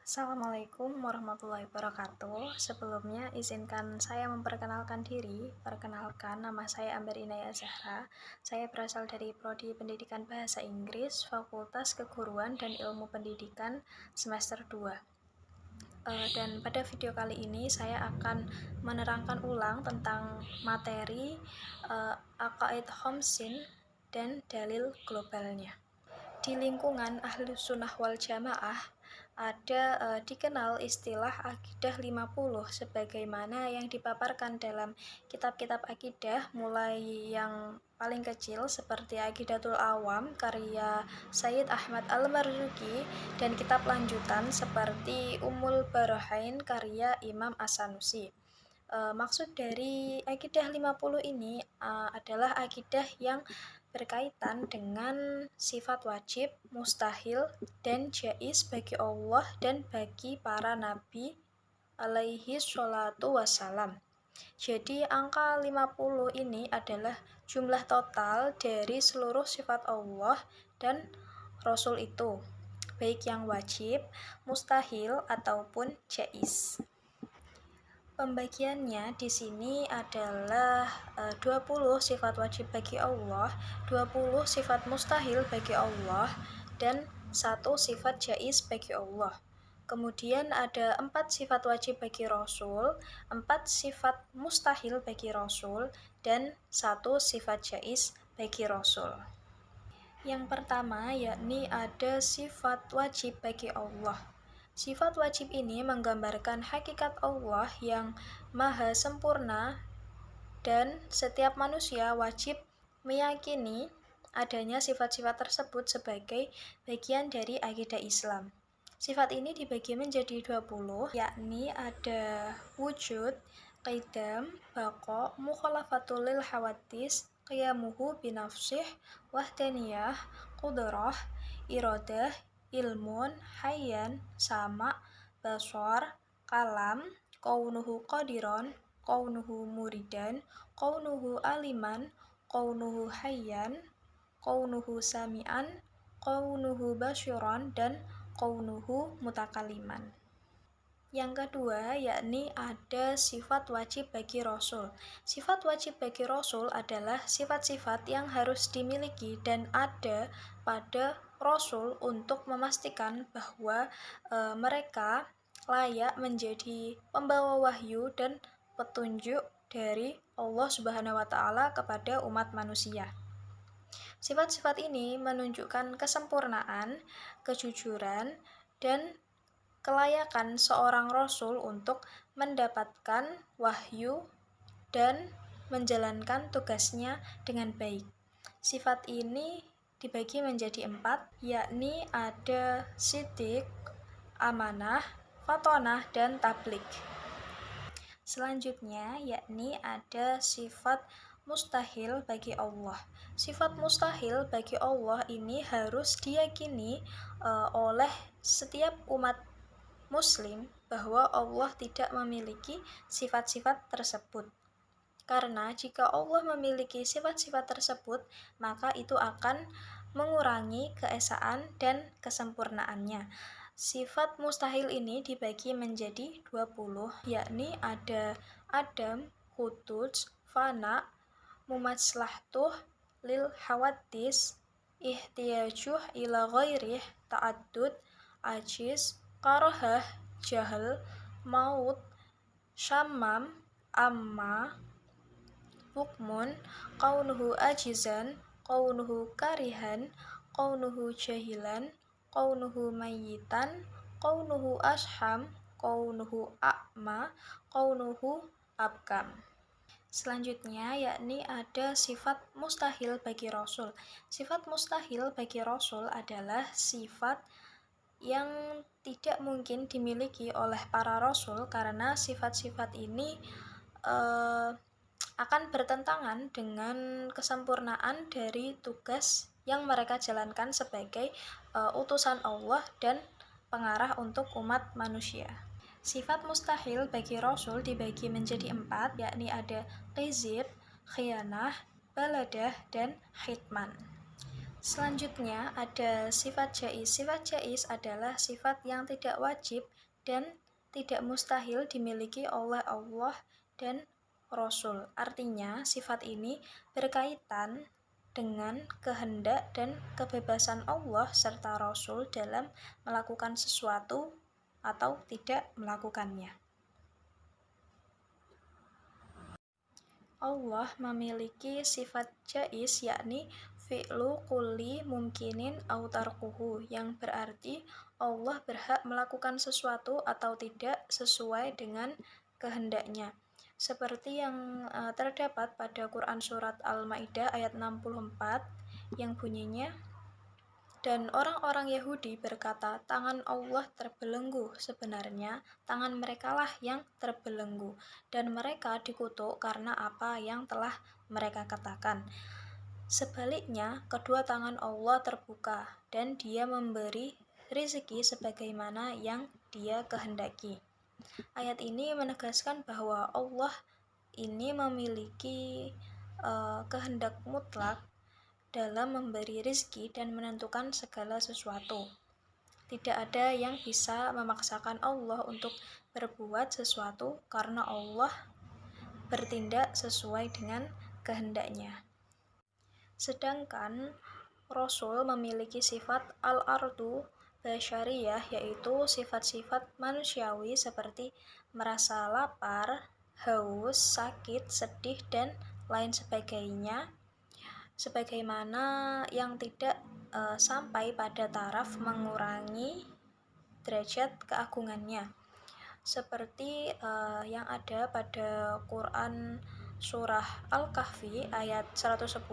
Assalamualaikum warahmatullahi wabarakatuh. Sebelumnya, izinkan saya memperkenalkan diri. Perkenalkan, nama saya Amber Inaya Zahra. Saya berasal dari Prodi Pendidikan Bahasa Inggris, Fakultas Keguruan dan Ilmu Pendidikan semester 2. Dan pada video kali ini saya akan menerangkan ulang tentang materi Aqaid Khamsin dan dalil globalnya. Di lingkungan Ahlus Sunnah wal Jamaah ada dikenal istilah akidah 50 sebagaimana yang dipaparkan dalam kitab-kitab akidah, mulai yang paling kecil seperti Aqidatul Awam karya Sayyid Ahmad Al-Marzuki dan kitab lanjutan seperti Ummul Barahain karya Imam As-Sanusi. Maksud dari akidah 50 ini adalah akidah yang berkaitan dengan sifat wajib, mustahil, dan jais bagi Allah dan bagi para nabi alaihi sholatu wassalam. Jadi angka 50 ini adalah jumlah total dari seluruh sifat Allah dan Rasul itu, baik yang wajib, mustahil, ataupun jais. Pembagiannya di sini adalah 20 sifat wajib bagi Allah, 20 sifat mustahil bagi Allah, dan 1 sifat jais bagi Allah. Kemudian ada 4 sifat wajib bagi Rasul, 4 sifat mustahil bagi Rasul, dan 1 sifat jais bagi Rasul. Yang pertama yakni ada sifat wajib bagi Allah. Sifat wajib ini menggambarkan hakikat Allah yang maha sempurna dan setiap manusia wajib meyakini adanya sifat-sifat tersebut sebagai bagian dari akidah Islam. Sifat ini dibagi menjadi 20, yakni ada wujud, qidam, baqa, mukhalafatul lil hawadis, qiyamuhu binafsih, wahdaniyah, qudrah, iradah, ilmun, hayyan, sama, basar, kalam, kaunuhu qadiron, kaunuhu muridan, kaunuhu aliman, kaunuhu hayyan, kaunuhu sami'an, kaunuhu basyiran, dan kaunuhu mutakaliman. Yang kedua yakni ada sifat wajib bagi Rasul. Sifat wajib bagi Rasul adalah sifat-sifat yang harus dimiliki dan ada pada Rasul untuk memastikan bahwa mereka layak menjadi pembawa wahyu dan petunjuk dari Allah Subhanahu wa Ta'ala kepada umat manusia. Sifat-sifat ini menunjukkan kesempurnaan, kejujuran, dan kelayakan seorang Rasul untuk mendapatkan wahyu dan menjalankan tugasnya dengan baik. Sifat ini dibagi menjadi 4, yakni ada siddiq, amanah, fatonah, dan tablik. Selanjutnya yakni ada sifat mustahil bagi Allah. Sifat mustahil bagi Allah ini harus diyakini oleh setiap umat Muslim bahwa Allah tidak memiliki sifat-sifat tersebut. Karena jika Allah memiliki sifat-sifat tersebut, maka itu akan mengurangi keesaan dan kesempurnaannya. Sifat mustahil ini dibagi menjadi 20, yakni ada adam, qududs, fana, mumaslahtuh, lil hawadis, ihtiyajuh ila ghairih, ta'addud, ajiz, karahah, jahal, maut, syamam, amma, hukmun, kaunuhu ajizan, kaunuhu karihan, kaunuhu jahilan, kaunuhu mayyitan, kaunuhu asham, kaunuhu a'ma, kaunuhu abkam. Selanjutnya yakni ada sifat mustahil bagi Rasul. Sifat mustahil bagi Rasul adalah sifat yang tidak mungkin dimiliki oleh para Rasul karena sifat-sifat ini akan bertentangan dengan kesempurnaan dari tugas yang mereka jalankan sebagai utusan Allah dan pengarah untuk umat manusia. Sifat mustahil bagi Rasul dibagi menjadi 4, yakni ada qizib, khianah, baladah, dan khitman. Selanjutnya ada sifat jaiz. Sifat jaiz adalah sifat yang tidak wajib dan tidak mustahil dimiliki oleh Allah dan Rasul. Artinya, sifat ini berkaitan dengan kehendak dan kebebasan Allah serta Rasul dalam melakukan sesuatu atau tidak melakukannya. Allah memiliki sifat jaiz, yakni fi'lu kulli mumkinin au tarkuhu, yang berarti Allah berhak melakukan sesuatu atau tidak sesuai dengan kehendaknya. Seperti yang terdapat pada Quran Surat Al-Ma'idah ayat 64 yang bunyinya, dan orang-orang Yahudi berkata, tangan Allah terbelenggu. Sebenarnya, tangan merekalah yang terbelenggu, dan mereka dikutuk karena apa yang telah mereka katakan. Sebaliknya, kedua tangan Allah terbuka, dan Dia memberi rezeki sebagaimana yang Dia kehendaki. Ayat ini menegaskan bahwa Allah ini memiliki kehendak mutlak dalam memberi rezeki dan menentukan segala sesuatu. Tidak ada yang bisa memaksakan Allah untuk berbuat sesuatu karena Allah bertindak sesuai dengan kehendaknya. Sedangkan Rasul memiliki sifat al-ardu basyariyah, yaitu sifat-sifat manusiawi seperti merasa lapar, haus, sakit, sedih, dan lain sebagainya, sebagaimana yang tidak sampai pada taraf mengurangi derajat keagungannya, seperti yang ada pada Quran Surah Al-Kahfi ayat 110,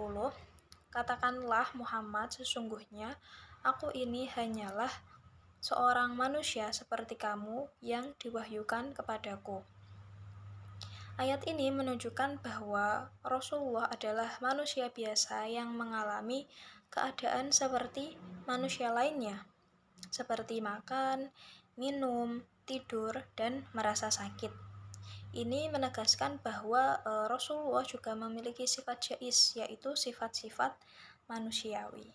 katakanlah Muhammad, sesungguhnya aku ini hanyalah seorang manusia seperti kamu yang diwahyukan kepadaku. Ayat ini menunjukkan bahwa Rasulullah adalah manusia biasa yang mengalami keadaan seperti manusia lainnya, seperti makan, minum, tidur, dan merasa sakit. Ini menegaskan bahwa Rasulullah juga memiliki sifat jaiz, yaitu sifat-sifat manusiawi.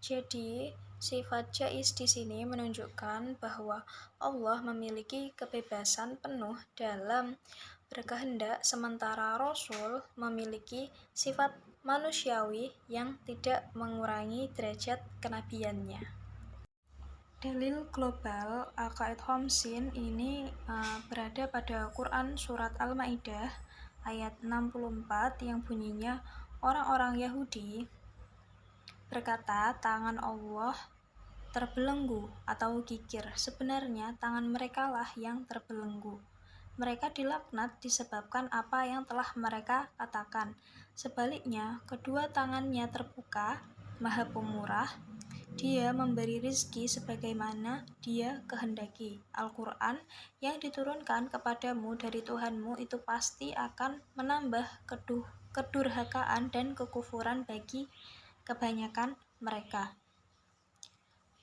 Jadi, sifat jaiz di sini menunjukkan bahwa Allah memiliki kebebasan penuh dalam berkehendak, sementara Rasul memiliki sifat manusiawi yang tidak mengurangi derajat kenabiannya. Dalil global Aqaid Homsin ini berada pada Quran Surat Al-Ma'idah ayat 64 yang bunyinya, orang-orang Yahudi berkata, tangan Allah terbelenggu atau gigir. Sebenarnya tangan merekalah yang terbelenggu. Mereka dilaknat disebabkan apa yang telah mereka katakan. Sebaliknya, kedua tangannya terbuka, Maha Pemurah. Dia memberi rezeki sebagaimana Dia kehendaki. Al-Quran yang diturunkan kepadamu dari Tuhanmu itu pasti akan menambah kedurhakaan dan kekufuran bagi kebanyakan mereka.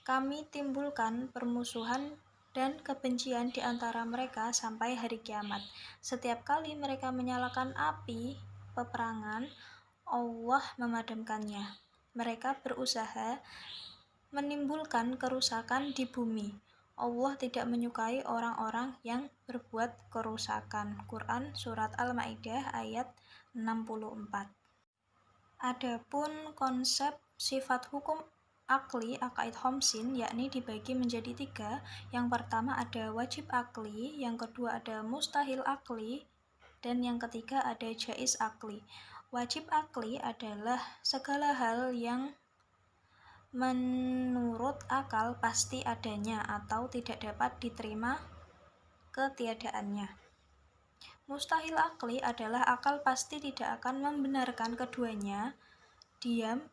Kami timbulkan permusuhan dan kebencian di antara mereka sampai hari kiamat. Setiap kali mereka menyalakan api peperangan, Allah memadamkannya. Mereka berusaha menimbulkan kerusakan di bumi. Allah tidak menyukai orang-orang yang berbuat kerusakan. Quran Surat Al-Ma'idah ayat 64. Adapun konsep sifat hukum akli Aqaid Homsin yakni dibagi menjadi 3. Yang pertama ada wajib akli, yang kedua ada mustahil akli, dan yang ketiga ada jaiz akli. Wajib akli adalah segala hal yang menurut akal pasti adanya atau tidak dapat diterima ketiadaannya. Mustahil akli adalah akal pasti tidak akan membenarkan keduanya diam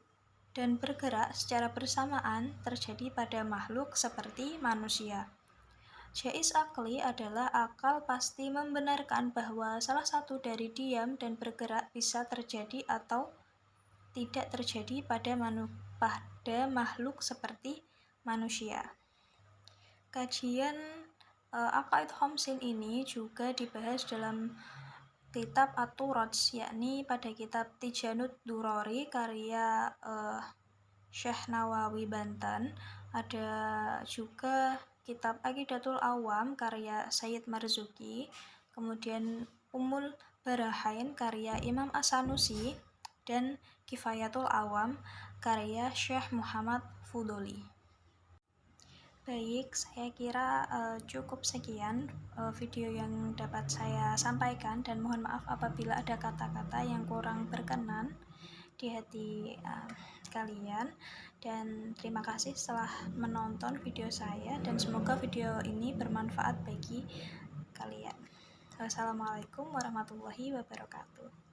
dan bergerak secara bersamaan terjadi pada makhluk seperti manusia. Jaiz akli adalah akal pasti membenarkan bahwa salah satu dari diam dan bergerak bisa terjadi atau tidak terjadi pada makhluk seperti manusia. Kajian Aqaid Homsin ini juga dibahas dalam kitab At-Turaj, yakni pada kitab Tijanud Durori karya Syekh Nawawi Banten. Ada juga kitab Aqidatul Awam karya Sayyid Marzuki, kemudian Ummul Barahain karya Imam As-Sanusi, dan Kifayatul Awam karya Syekh Muhammad Fudoli. Baik, saya kira cukup sekian video yang dapat saya sampaikan, dan mohon maaf apabila ada kata-kata yang kurang berkenan di hati kalian. Dan terima kasih telah menonton video saya, dan semoga video ini bermanfaat bagi kalian. Wassalamualaikum warahmatullahi wabarakatuh.